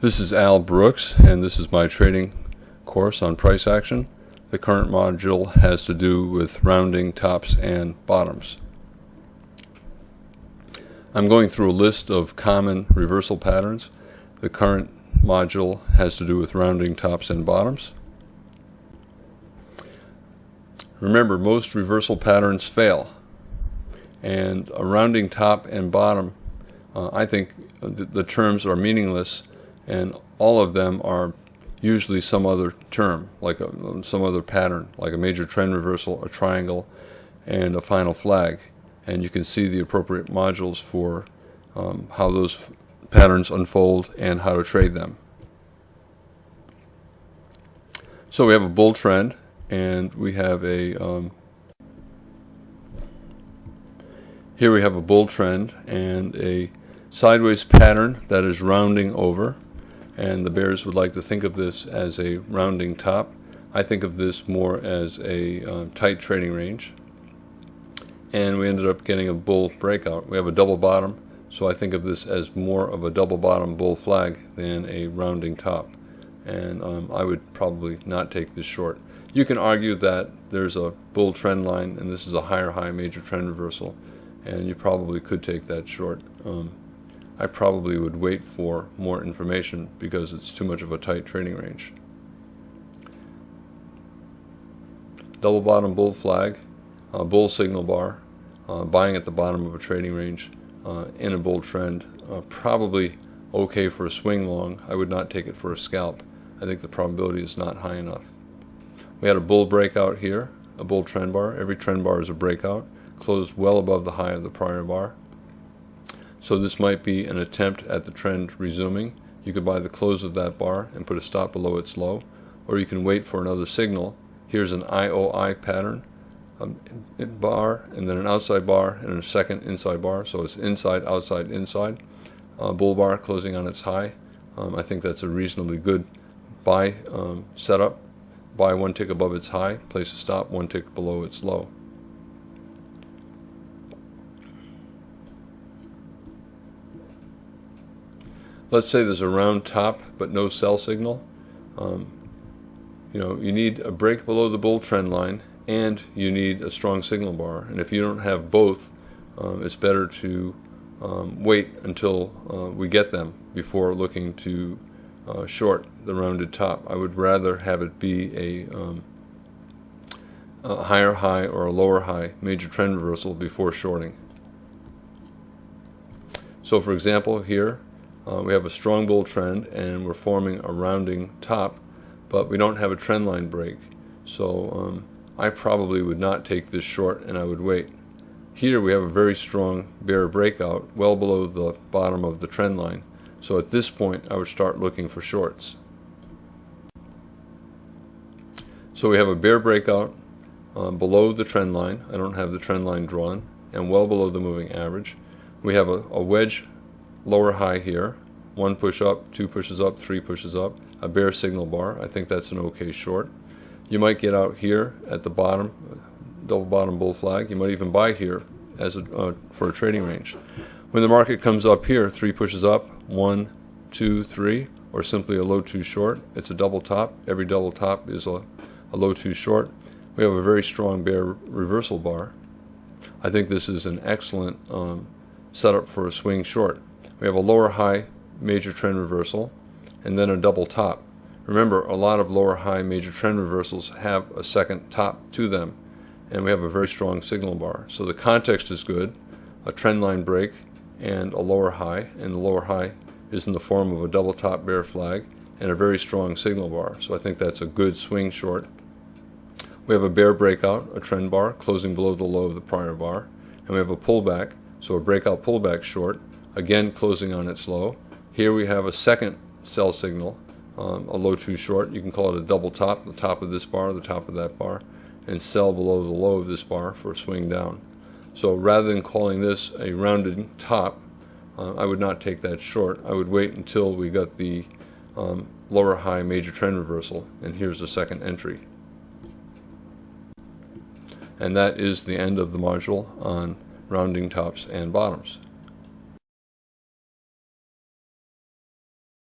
This is Al Brooks, and this is my trading course on price action. The current module has to do with rounding tops and bottoms. I'm going through a list of common reversal patterns. The current module has to do with rounding tops and bottoms. Remember, most reversal patterns fail, and a rounding top and bottom, I think the terms are meaningless, and all of them are usually some other term, like some other pattern, like a major trend reversal, a triangle, and a final flag. And you can see the appropriate modules for how those patterns unfold and how to trade them. So we have a bull trend, and we have a here we have a bull trend and a sideways pattern that is rounding over, and the bears would like to think of this as a rounding top. I think of this more as a tight trading range, and we ended up getting a bull breakout. We have a double bottom, so I think of this as more of a double bottom bull flag than a rounding top, and I would probably not take this short. You can argue that there's a bull trend line and this is a higher high major trend reversal, and you probably could take that short. I probably would wait for more information because it's too much of a tight trading range. Double bottom bull flag, bull signal bar, buying at the bottom of a trading range in a bull trend, probably okay for a swing long. I would not take it for a scalp. I think the probability is not high enough. We had a bull breakout here, a bull trend bar. Every trend bar is a breakout, closed well above the high of the prior bar. So this might be an attempt at the trend resuming. You could buy the close of that bar and put a stop below its low, or you can wait for another signal. Here's an IOI pattern, bar, and then an outside bar, and a second inside bar. So it's inside, outside, inside. Bull bar closing on its high. I think that's a reasonably good buy setup. Buy one tick above its high, place a stop one tick below its low. Let's say there's a round top but no sell signal. You need a break below the bull trend line, and you need a strong signal bar. And if you don't have both, it's better to wait until we get them before looking to short the rounded top. I would rather have it be a higher high or a lower high major trend reversal before shorting. So for example, here we have a strong bull trend and we're forming a rounding top, but we don't have a trend line break. So I probably would not take this short, and I would wait. Here we have a very strong bear breakout well below the bottom of the trend line. So at this point I would start looking for shorts. So we have a bear breakout below the trend line. I don't have the trend line drawn, and well below the moving average. We have a wedge lower high here, one push up, two pushes up, three pushes up, a bear signal bar. I think that's an okay short. You might get out here at the bottom, double bottom bull flag. You might even buy here as for a trading range. When the market comes up here, three pushes up, 1, 2, 3, or simply a low too short, it's a double top. Every double top is a low too short. We have a very strong bear reversal bar. I think this is an excellent setup for a swing short. We have a lower high major trend reversal and then a double top. Remember, a lot of lower high major trend reversals have a second top to them, and we have a very strong signal bar. So the context is good, a trend line break and a lower high, and the lower high is in the form of a double top bear flag and a very strong signal bar. So I think that's a good swing short. We have a bear breakout, a trend bar closing below the low of the prior bar, and we have a pullback, so a breakout pullback short, again closing on its low. Here we have a second sell signal, a low too short. You can call it a double top, the top of this bar, the top of that bar, and sell below the low of this bar for a swing down. So rather than calling this a rounded top, I would not take that short. I would wait until we got the lower high major trend reversal, and here's the second entry. And that is the end of the module on rounding tops and bottoms.